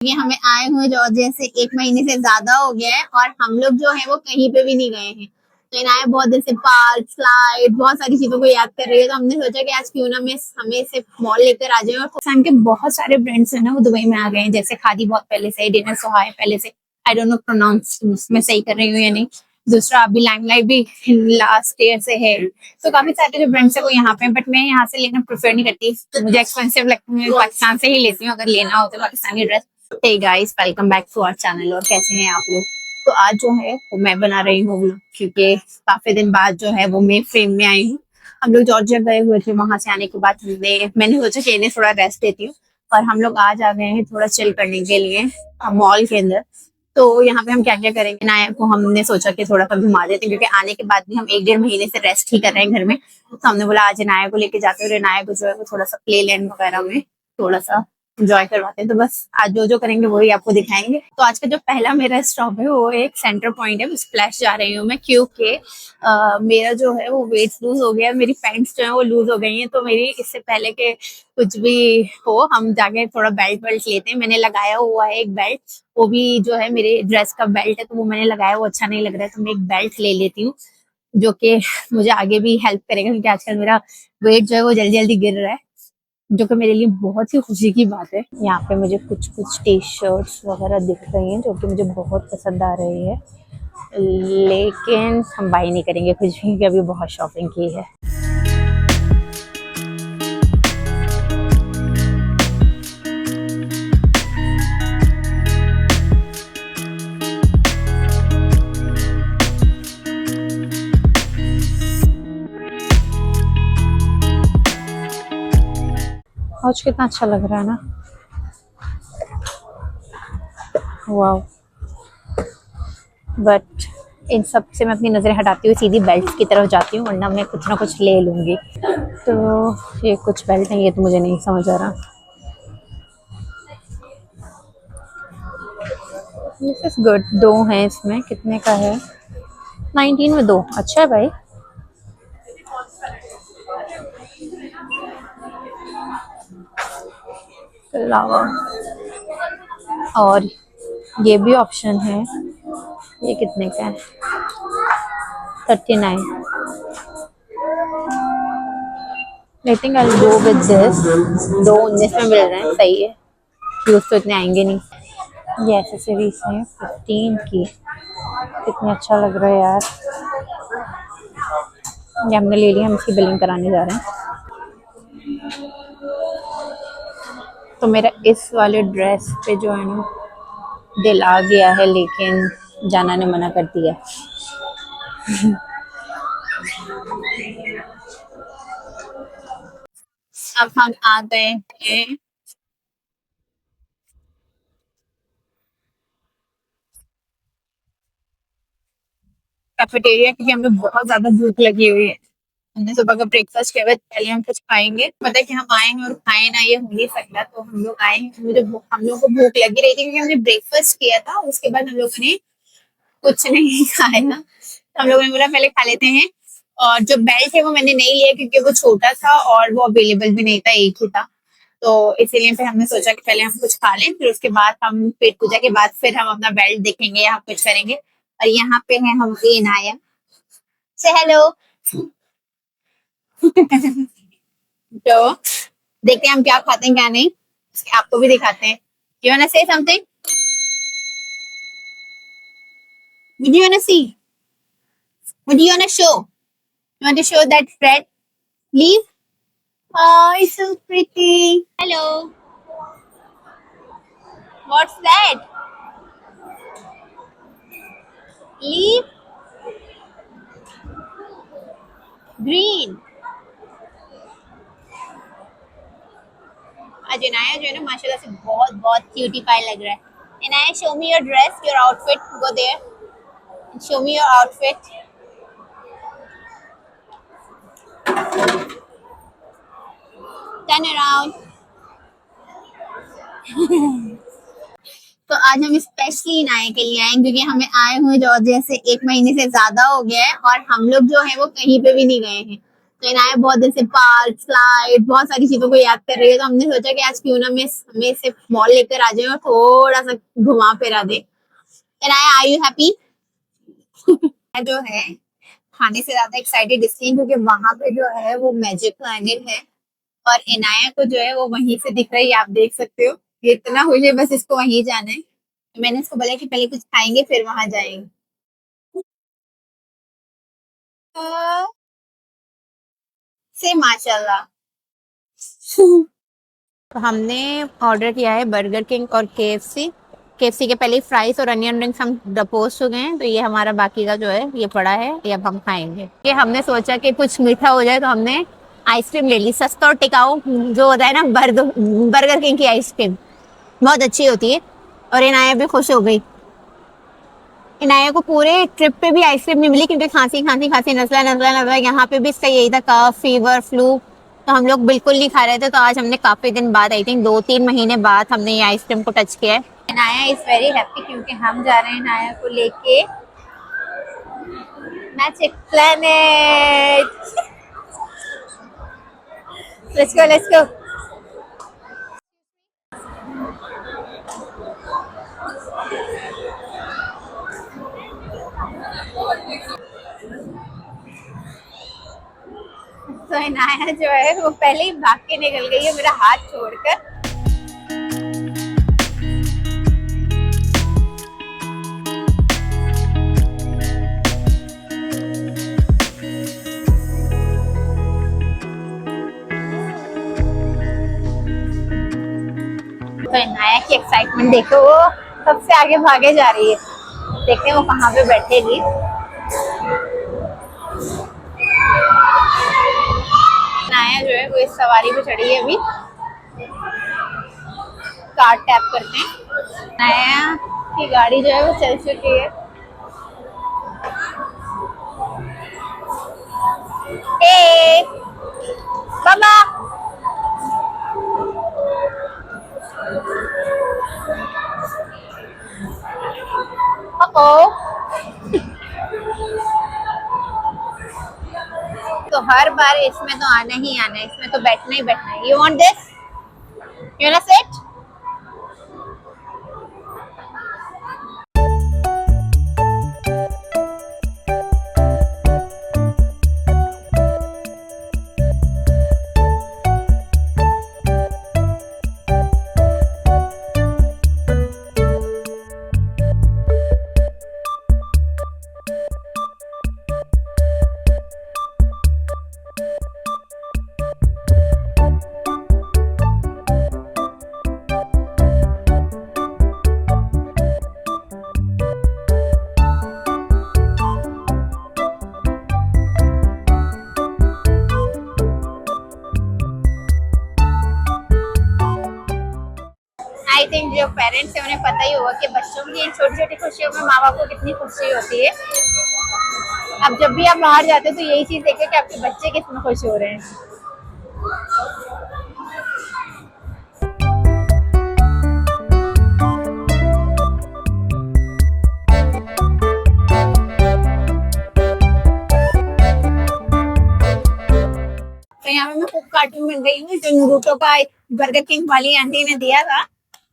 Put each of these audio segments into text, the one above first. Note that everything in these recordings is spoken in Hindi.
ये हमें आए हुए जॉर्जिया से 1 महीने से ज्यादा हो गया है और हम लोग जो है वो कहीं पे भी नहीं गए हैं। तो इनाया बहुत दिन से पार्क स्लाइड बहुत सारी चीजों को याद कर रही है, तो हमने सोचा कि आज क्यों ना मैं हमें से मॉल लेकर आ जाए। और पाकिस्तान के बहुत सारे ब्रांड्स है ना वो दुबई में आ गए हैं, जैसे खादी बहुत पहले से, डिनर सोहाय पहले से, आई डोंट नो प्रोनाउंस मैं सही कर रही हूँ या नहीं। दूसरा अभी लाइमलाइट भी लास्ट ईयर से है। तो काफी सारे जो ब्रांड्स है वो यहाँ पे, बट मैं यहाँ से लेना प्रेफर नहीं करती, तो मुझे एक्सपेंसिव लगता है, मैं पाकिस्तान से ही लेती हूँ अगर लेना हो तो Pakistani dress. Hey guys, welcome back to our channel. और कैसे हैं आप लोग? तो आज जो है वो मैं बना रही हूँ व्लॉग, क्योंकि काफी दिन बाद जो है वो मैं फ्रेम में आई हूँ। हम लोग जॉर्जिया गए हुए थे, वहां से आने के बाद मैंने सोचा कि इन्हें थोड़ा रेस्ट देती हूँ, और हम लोग आज आ गए हैं थोड़ा चिल करने के लिए मॉल के अंदर। तो यहाँ पे हम क्या क्या करेंगे, नाया को हमने सोचा कि थोड़ा सा घुमा देते हैं, क्योंकि आने के बाद भी हम 1 डेढ़ महीने से रेस्ट ही कर रहे हैं घर में। तो हमने बोला आज नाया को लेके जाते हैं, और नाया को जो है वो थोड़ा सा प्ले लैंड वगैरह में थोड़ा सा एंजॉय करवाते हैं। तो बस आज जो जो करेंगे वही आपको दिखाएंगे। तो आज का जो पहला मेरा स्टॉप है वो एक सेंटर पॉइंट है, स्प्लैश जा रही हूँ मैं, क्योंकि मेरा जो है वो वेट लूज हो गया, मेरी पैंट्स जो है वो लूज हो गई हैं। तो मेरी इससे पहले के कुछ भी हो, हम जाके थोड़ा बेल्ट वेल्ट लेते हैं। मैंने लगाया हुआ है एक बेल्ट, वो भी जो है मेरे ड्रेस का बेल्ट है, तो वो मैंने लगाया, वो अच्छा नहीं लग रहा है, तो मैं एक बेल्ट ले लेती हूँ जो कि मुझे आगे भी हेल्प करेगा, क्योंकि आजकल मेरा वेट जो है वो जल्दी जल्दी गिर रहा है, जो कि मेरे लिए बहुत ही खुशी की बात है। यहाँ पे मुझे कुछ कुछ टी शर्ट्स वगैरह दिख रही हैं जो कि मुझे बहुत पसंद आ रही है, लेकिन हम बाई नहीं करेंगे कुछ भी, क्योंकि अभी बहुत शॉपिंग की है। आज कितना अच्छा लग रहा है ना, वाह। बट इन सब से मैं अपनी नजरें हटाती हुई सीधी बेल्ट की तरफ जाती हूँ, वरना मैं कुछ ना कुछ ले लूंगी। तो ये कुछ बेल्ट है, ये तो मुझे नहीं समझ आ रहा। दिस इज गुड, 2 हैं इसमें, कितने का है? 19 में 2, अच्छा है भाई। अलावा और ये भी ऑप्शन है, ये कितने का है? 39। I think I will go with this. 2 19 में मिल रहे हैं, सही है, यूज तो इतने आएंगे नहीं। ये एक्सेसरीज है 15 की, कितना अच्छा लग रहा है यार। ये हमने ले लिया, हम इसकी बिलिंग कराने जा रहे हैं। तो मेरा इस वाले ड्रेस पे जो है ना दिल आ गया है, लेकिन जाना ने मना कर दिया। अब हम आ गए हैं कैफेटेरिया, क्योंकि हमें बहुत ज्यादा भूख लगी हुई है। हमने सुबह का ब्रेकफास्ट किया, पहले हम कुछ खाएंगे, पता है कि हम आएंगे और खाए ना, ये हो नहीं सकता। तो हम लोग आए हैं, हम लोग को भूख लगी रही थी, क्योंकि हमने ब्रेकफास्ट किया था, उसके बाद हम लोगों ने कुछ नहीं खाया। तो हम लोगों ने बोला पहले खा लेते हैं। और जो बेल्ट है वो मैंने नहीं लिया, क्योंकि वो छोटा था और वो अवेलेबल भी नहीं था, एक ही था। तो इसीलिए फिर हमने सोचा कि पहले हम कुछ खा लें, फिर उसके बाद हम पेट पूजा के बाद फिर हम अपना बेल्ट देखेंगे या कुछ करेंगे। और यहाँ पे है हम इनाया, से हेलो। तो देखते हैं हम क्या खाते हैं क्या नहीं, आपको भी दिखाते हैं। यू वांना से something? Would you wanna see? Would you wanna show? You want to show that red leaf? Oh, it's so pretty. Hello. What's that? Leaf? Green. आज इनाया जो है ना माशाल्लाह से बहुत बहुत क्यूटी पाई लग रहा है। Inaya, show me your dress, your outfit. Go there. And show me your outfit. Turn around. तो आज हम स्पेशली इनाया के लिए आए, क्योंकि हमें आए हुए जॉर्जिया से 1 महीने से ज्यादा हो गया है और हम लोग जो है वो कहीं पे भी नहीं गए हैं। तो इनाया बहुत दिन से पार्क स्लाइड बहुत सारी चीजों को याद कर रही है, तो हमने सोचा कि आज क्यों ना मैं हमें से मॉल लेकर आ जाए और थोड़ा सा घुमा फिरा दे। Inaya are you happy? जो है खाने से ज्यादा एक्साइटेड इसलिए क्योंकि वहां पे जो है वो मैजिक प्लैनेट है और इनाया को जो है वो वहीं से दिख रही है, आप देख सकते हो। ये इतना खुश है, बस इसको वहीं जाना है। तो मैंने इसको बोला कि पहले कुछ खाएंगे फिर वहां जाएंगे। से माशाल्लाह। तो हमने ऑर्डर किया है बर्गर किंग और केएफसी। केएफसी के पहले फ्राइज और अनियन रिंग्स हम डपोज चुके हैं, तो ये हमारा बाकी का जो है ये पड़ा है, ये अब हम खाएंगे। ये हमने सोचा कि कुछ मीठा हो जाए तो हमने आइसक्रीम ले ली, सस्ता और टिकाऊ जो होता है ना, बर्गर किंग की आइसक्रीम बहुत अच्छी होती है। और इनाया भी खुश हो गई। इनाया को पूरे ट्रिप पे भी आइसक्रीम नहीं मिली क्योंकि खांसी खांसी खांसी नजला नजला नजला, यहाँ पे भी इसका यही था, कफ फीवर फ्लू। तो हम लोग बिल्कुल नहीं खा रहे थे, तो आज हमने काफी दिन बाद, आई थिंक 2-3 महीने बाद, हमने ये आइसक्रीम को टच किया है। इनाया इज वेरी हैप्पी क्योंकि हम जा रहे हैं इनाया को लेके magic planet. Let's go let's go. तो इनाया जो है वो पहले ही भाग के निकल गई है मेरा हाथ छोड़कर। तो इनाया की एक्साइटमेंट देखो, वो सबसे आगे भागे जा रही है। देखते हैं वो कहाँ पे बैठेगी। इनाया जो है वो इस सवारी पे चढ़ी है अभी। कार्ड टैप करते हैं। इनाया की गाड़ी जो है वो चल चुकी है। ए बाबा ओ। तो हर बार इसमें तो आना ही आना है, इसमें तो बैठना ही बैठना है। You want this, you want sit? I think जो पेरेंट्स है उन्हें पता ही होगा कि बच्चों की इन छोटी छोटी खुशियों में माँ बाप को कितनी खुशी होती है। अब जब भी आप बाहर जाते हैं तो यही चीज देखिए कि आपके बच्चे कितने खुश हो रहे हैं। तो यहाँ पे मैं खूब कार्टून बन गई हूँ। जो नरूटो का बर्गर किंग वाली आंटी ने दिया था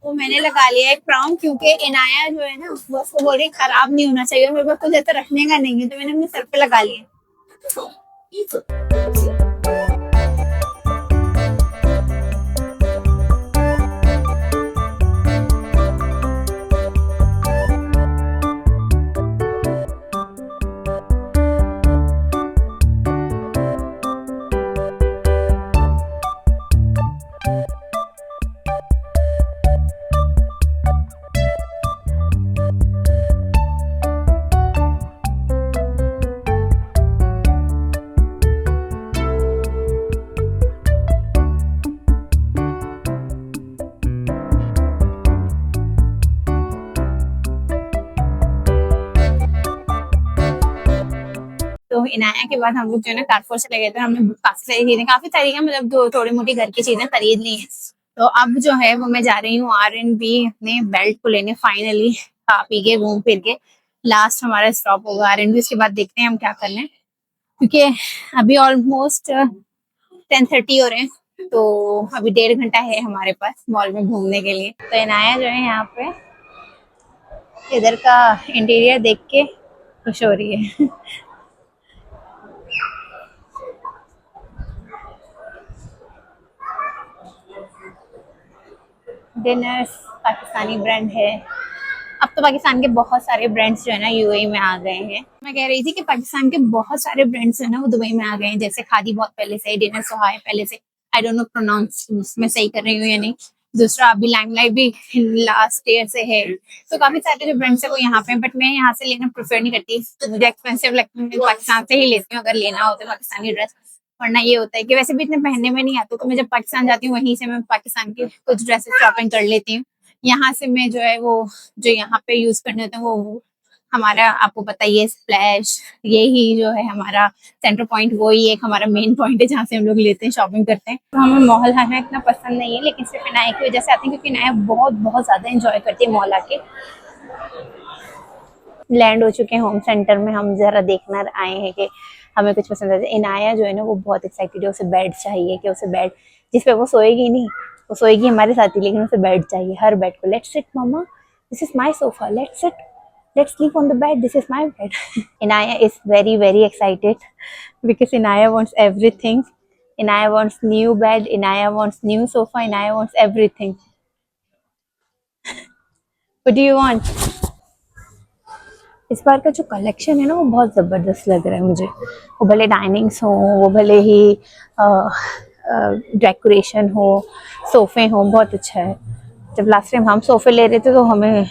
वो मैंने लगा लिया एक प्राउंड, क्योंकि इनाया जो है ना वो उसको बोल रही खराब नहीं होना चाहिए, मेरे पास कुछ ऐसा रखने का नहीं है, तो मैंने अपने सर पे लगा लिया। तो इनाया के बाद हम लोग जो है ना कारफोर से लगे थे, हमने काफी सारी क्या मतलब दो थोड़ी मोटी घर की चीजें खरीद ली हैं। तो अब जो है वो मैं जा रही हूँ R&B अपने बेल्ट को लेने, फाइनली खा पी के घूम फिर के। लास्ट हमारा स्टॉप होगा R&B, उसके बाद देखते हैं हम क्या करना है। क्योंकि अभी ऑलमोस्ट 10:30 हो रहे हैं, तो अभी 1.5 घंटा है हमारे पास मॉल में घूमने के लिए। तो इनाया जो है यहाँ पे इधर का इंटीरियर देख के खुश हो रही है। डिनर्स पाकिस्तानी ब्रांड है। अब तो पाकिस्तान के बहुत सारे ब्रांड्स जो है ना यूएई में आ गए हैं। मैं कह रही थी कि पाकिस्तान के बहुत सारे ब्रांड्स जो है ना वो दुबई में आ गए हैं, जैसे खादी बहुत पहले से, डिनर सोहाय पहले से, आई डोंट नो प्रोनाउंस मैं सही कर रही हूँ या नहीं। दूसरा अभी लाइमलाइट भी लास्ट ईयर से है। तो काफी सारे जो ब्रांड्स है वो यहाँ पे हैं, बट मैं यहाँ से लेना प्रेफर नहीं करती, तो मुझे एक्सपेंसिव लगता है, पाकिस्तान से ही लेती हूँ अगर लेना हो तो पाकिस्तानी ड्रेस। वरना ये होता है कि वैसे भी इतने पहनने में नहीं आते, तो मैं जब पाकिस्तान जाती हूँ वहीं से मैं पाकिस्तान की कुछ ड्रेसेस शॉपिंग कर लेती हूँ। यहाँ से मैं जो है वो जो यहाँ पे यूज करने होते हैं वो हमारा आपको पता ही है स्प्लैश, यही जो है हमारा सेंटर पॉइंट, वही एक हमारा मेन पॉइंट है जहाँ से हम लोग लेते हैं शॉपिंग करते हैं। तो हमें मॉल आना इतना पसंद नहीं है, लेकिन सिर्फ इनाया की वजह से आते हैं, क्योंकि इनाया बहुत बहुत ज्यादा इंजॉय करती है मॉल आके। लैंड हो चुके हैं होम सेंटर में, हम जरा देखना आए हैं कि हमें कुछ पसंद आता है। इनाया जो है ना वो बहुत एक्साइटेड है, उसे बेड चाहिए, कि उसे बेड जिस पे वो सोएगी नहीं, वो सोएगी हमारे साथ ही, लेकिन उसे बेड चाहिए, हर बेड को। Let's sit mamma, this is my sofa, let's sit, let's sleep on the bed, this is my bed. Inaya is very very excited because Inaya wants everything. Inaya wants new bed, Inaya wants new sofa, Inaya wants everything. What do you want? इस बार का जो कलेक्शन है ना वो बहुत ज़बरदस्त लग रहा है मुझे। वो भले डाइनिंग्स हो, वो भले ही डेकोरेशन हो, सोफे हो, बहुत अच्छा है। जब लास्ट टाइम हम सोफे ले रहे थे तो हमें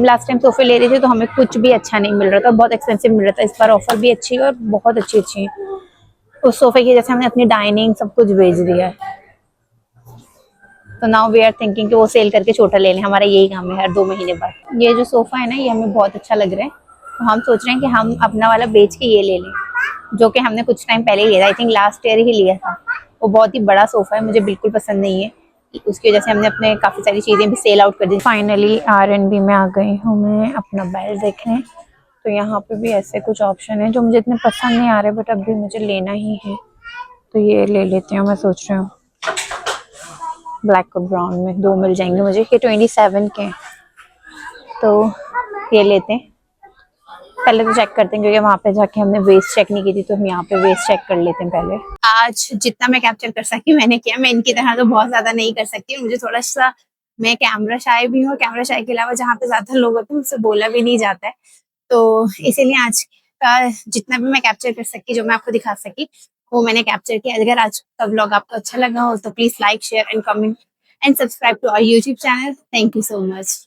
लास्ट टाइम सोफे ले रहे थे तो हमें कुछ भी अच्छा नहीं मिल रहा था, बहुत एक्सपेंसिव मिल रहा था। इस बार ऑफर भी अच्छी है और बहुत अच्छी अच्छी है। उस सोफे की जैसे हमने अपनी डाइनिंग सब कुछ बेच दिया है, तो नाउ वी आर थिंकिंग कि वो सेल करके छोटा ले लें। हमारा यही काम है हर 2 महीने बाद। ये जो सोफा है ना ये हमें बहुत अच्छा लग रहा है, तो हम सोच रहे हैं कि हम अपना वाला बेच के ये ले लें, जो कि हमने कुछ टाइम पहले ही लिया था, आई थिंक लास्ट ईयर ही लिया था। वो बहुत ही बड़ा सोफा है, मुझे बिल्कुल पसंद नहीं है, उसकी वजह से हमने अपने काफ़ी सारी चीज़ें भी सेल आउट कर दी। फाइनली आर&बी में आ गई हूँ मैं अपना बेल्ट देखने। तो यहाँ पे भी ऐसे कुछ ऑप्शन है जो मुझे इतने पसंद नहीं आ रहे, बट अभी मुझे लेना ही है, तो ये ले लेती हूँ। मैं सोच रही हूँ ब्लैक और ब्राउन में 2 मिल जाएंगे मुझे, ये 27 के हैं, तो ये लेते हैं। पहले तो चेक करते हैं, क्योंकि वहाँ पे जाके हमने वेस्ट चेक नहीं की थी, तो हम यहाँ पे वेस्ट चेक कर लेते हैं पहले। आज जितना मैं कैप्चर कर सकी मैंने किया, मैं इनकी तरह तो बहुत ज्यादा नहीं कर सकती, मुझे थोड़ा सा, मैं कैमरा शाय भी हूँ, कैमरा शाय के अलावा जहाँ पे ज्यादा लोग होते हैं मुझसे बोला भी नहीं जाता है, तो इसीलिए आज का जितना भी मैं कैप्चर कर सकी, जो मैं आपको दिखा सकी वो मैंने कैप्चर किया। अगर आज का व्लॉग आपको अच्छा लगा हो तो please like, share and comment and subscribe to our YouTube channel. Thank you so much.